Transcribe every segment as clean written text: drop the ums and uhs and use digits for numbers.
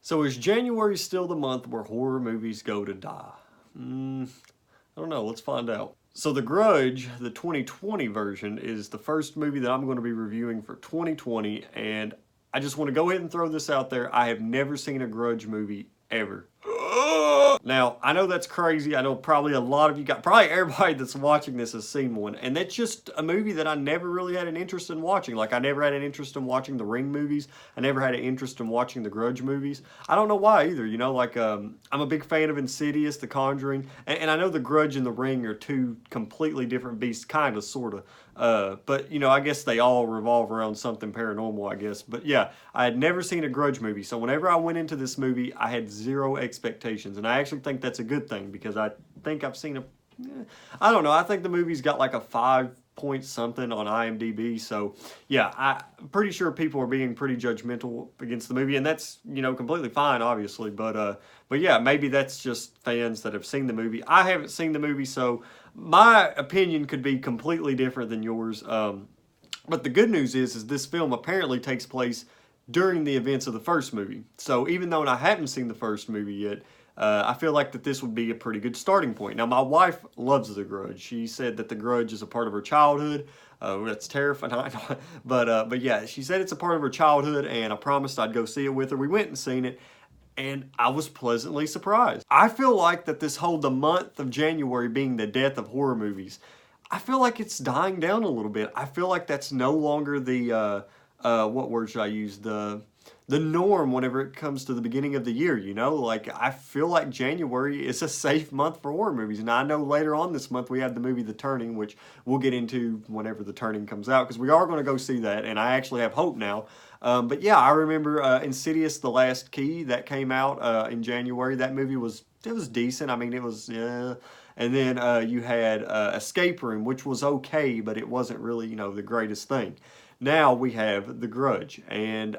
So is January still the month where horror movies go to die? I don't know. Let's find out. So The Grudge, the 2020 version, is the first movie that I'm going to be reviewing for 2020. And I just want to go ahead and throw this out there. I have never seen a Grudge movie ever. Now, I know that's crazy. I know probably a lot of you got, probably everybody that's watching this has seen one. And that's just a movie that I never really had an interest in watching. Like, I never had an interest in watching the Ring movies. I never had an interest in watching the Grudge movies. I don't know why either, you know, like, I'm a big fan of Insidious, The Conjuring. And I know the Grudge and the Ring are two completely different beasts, kind of, sort of. But, you know, I guess they all revolve around something paranormal, I guess. But yeah, I had never seen a Grudge movie. So whenever I went into this movie, I had zero expectations. And I actually think that's a good thing because I think I've seen I don't know. I think the movie's got like a 5 point something on IMDb. So yeah, I'm pretty sure people are being pretty judgmental against the movie. And that's, you know, completely fine, obviously. But yeah, maybe that's just fans that have seen the movie. I haven't seen the movie, so my opinion could be completely different than yours. But the good news is this film apparently takes place during the events of the first movie. So even though I haven't seen the first movie yet, I feel like that this would be a pretty good starting point. Now, my wife loves The Grudge. She said that The Grudge is a part of her childhood. That's terrifying. But yeah, she said it's a part of her childhood, and I promised I'd go see it with her. We went and seen it, and I was pleasantly surprised. I feel like that the month of January being the death of horror movies, I feel like it's dying down a little bit. I feel like that's no longer the, what word should I use? The norm whenever it comes to the beginning of the year, you know? Like, I feel like January is a safe month for horror movies. And I know later on this month we have the movie The Turning, which we'll get into whenever The Turning comes out, because we are going to go see that, and I actually have hope now. But yeah, I remember Insidious: The Last Key, that came out in January. That movie was decent. I mean, it was, yeah. And then you had Escape Room, which was okay, but it wasn't really, you know, the greatest thing. Now we have The Grudge, and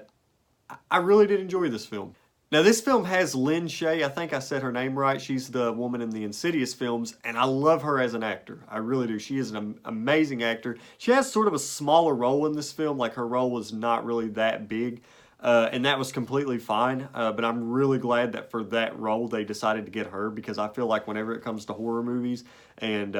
I really did enjoy this film. Now, this film has Lynn Shay. I think I said her name right. She's the woman in the Insidious films, and I love her as an actor. I really do. She is an amazing actor. She has sort of a smaller role in this film. Like, her role was not really that big, and that was completely fine. But I'm really glad that for that role they decided to get her, because I feel like whenever it comes to horror movies and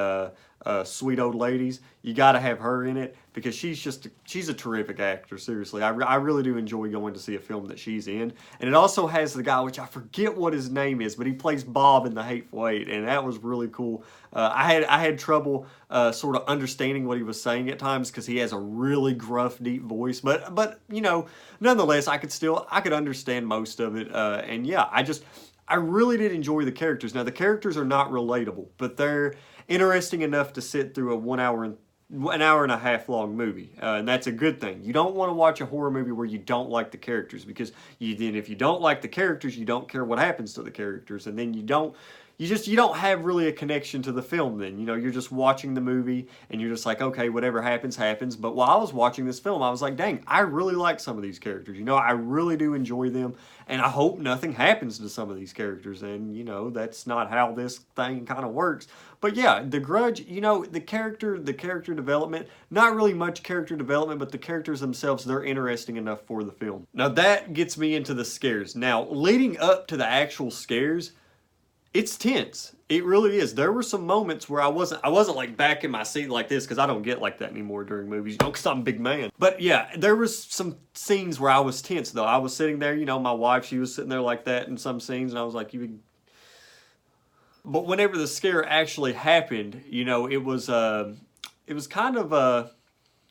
sweet old ladies, you got to have her in it, because she's a terrific actor. Seriously, I really do enjoy going to see a film that she's in. And it also has the guy, which I forget what his name is, but he plays Bob in The Hateful Eight, and that was really cool. I had trouble sort of understanding what he was saying at times, because he has a really gruff, deep voice. But you know, nonetheless, I could understand most of it. And yeah, I really did enjoy the characters. Now, the characters are not relatable, but they're interesting enough to sit through an hour and a half long movie, and that's a good thing. You don't want to watch a horror movie where you don't like the characters, because then if you don't like the characters, you don't care what happens to the characters, and then you don't have really a connection to the film then. You know, you're just watching the movie, and you're just like, okay, whatever happens, happens. But while I was watching this film, I was like, dang, I really like some of these characters. You know, I really do enjoy them, and I hope nothing happens to some of these characters. And, you know, that's not how this thing kind of works. But yeah, The Grudge, you know, the character development, not really much character development, but the characters themselves, they're interesting enough for the film. Now, that gets me into the scares. Now, leading up to the actual scares, it's tense. It really is. There were some moments where I wasn't like back in my seat like this, because I don't get like that anymore during movies, you know, because I'm a big man. But yeah, there was some scenes where I was tense, though. I was sitting there, you know, my wife, she was sitting there like that in some scenes, and I was like, But whenever the scare actually happened, you know, it was kind of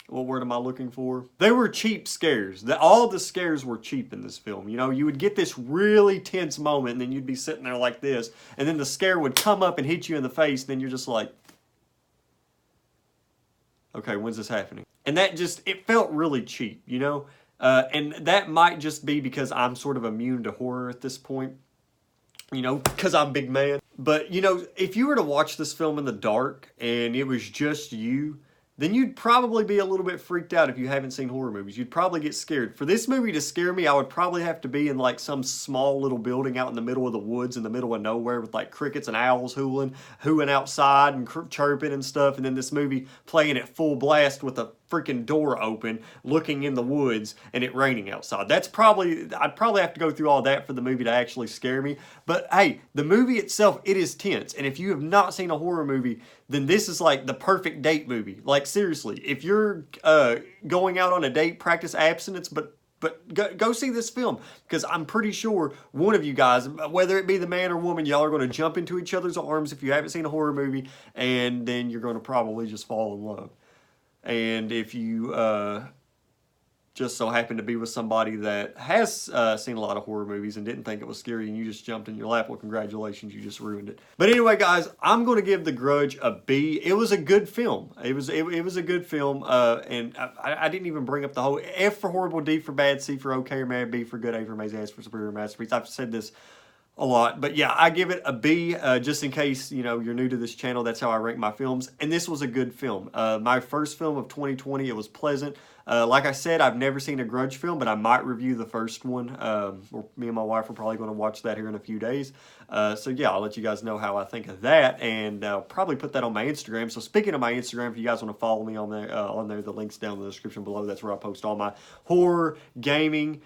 what word am I looking for? They were cheap scares. All the scares were cheap in this film. You know, you would get this really tense moment, and then you'd be sitting there like this, and then the scare would come up and hit you in the face, and then you're just like, okay, when's this happening? And it felt really cheap, you know? And that might just be because I'm sort of immune to horror at this point, you know, because I'm a big man. But, you know, if you were to watch this film in the dark and it was just you, then you'd probably be a little bit freaked out if you haven't seen horror movies. You'd probably get scared. For this movie to scare me, I would probably have to be in like some small little building out in the middle of the woods, in the middle of nowhere, with like crickets and owls hooting outside and chirping and stuff, and then this movie playing at full blast with a freaking door open, looking in the woods, and it raining outside. I'd probably have to go through all that for the movie to actually scare me. But hey, the movie itself, it is tense. And if you have not seen a horror movie, then this is like the perfect date movie. Like seriously, if you're going out on a date, practice abstinence, but go see this film, because I'm pretty sure one of you guys, whether it be the man or woman, y'all are going to jump into each other's arms if you haven't seen a horror movie, and then you're going to probably just fall in love. And if you just so happen to be with somebody that has seen a lot of horror movies and didn't think it was scary and you just jumped in your lap, well, congratulations, you just ruined it. But anyway, guys, I'm going to give The Grudge a B. It was a good film. It was a good film, and I didn't even bring up the whole F for horrible, D for bad, C for okay or mad, B for good, A for amazing, S for superior masterpiece. I've said this a lot, but yeah, I give it a B, just in case, you know, you're new to this channel. That's how I rank my films, and this was a good film. My first film of 2020, it was pleasant. Like I said, I've never seen a Grudge film, but I might review the first one. Me and my wife are probably going to watch that here in a few days. So yeah, I'll let you guys know how I think of that, and I'll probably put that on my Instagram. So speaking of my Instagram, if you guys want to follow me on there, the link's down in the description below. That's where I post all my horror, gaming,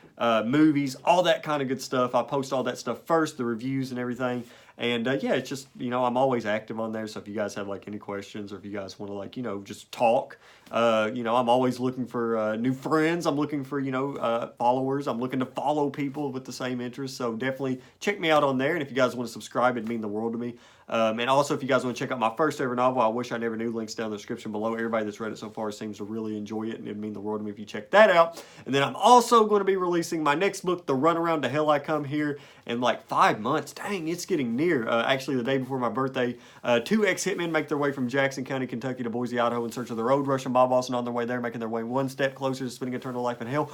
movies, all that kind of good stuff. I post all that stuff first, the reviews and everything. And yeah, it's just, you know, I'm always active on there. So if you guys have like any questions, or if you guys want to, like, you know, just talk, you know, I'm always looking for new friends. I'm looking for, you know, followers. I'm looking to follow people with the same interests. So definitely check me out on there. And if you guys want to subscribe, it'd mean the world to me. And also, if you guys want to check out my first ever novel, I Wish I Never Knew, links down in the description below. Everybody that's read it so far seems to really enjoy it, and it'd mean the world to me if you check that out. And then I'm also going to be releasing my next book, The Runaround to Hell I Come Here, in like 5 months. Dang, it's getting near. Actually, the day before my birthday, 2 ex-hitmen make their way from Jackson County, Kentucky to Boise, Idaho in search of the road rushing Bob Austin. On their way there, making their way one step closer to spending eternal life in hell.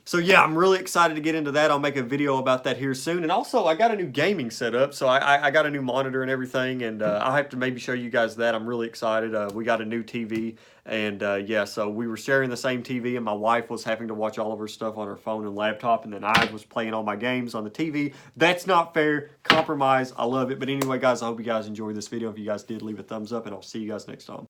So yeah, I'm really excited to get into that. I'll make a video about that here soon. And also, I got a new gaming setup, so I got a new monitor and everything, and I'll have to maybe show you guys that. I'm really excited. We got a new TV, and yeah, so we were sharing the same TV, and my wife was having to watch all of her stuff on her phone and laptop, and then I was playing all my games on the TV. That's not fair. Compromise. I love it. But anyway, guys, I hope you guys enjoyed this video. If you guys did, leave a thumbs up, and I'll see you guys next time.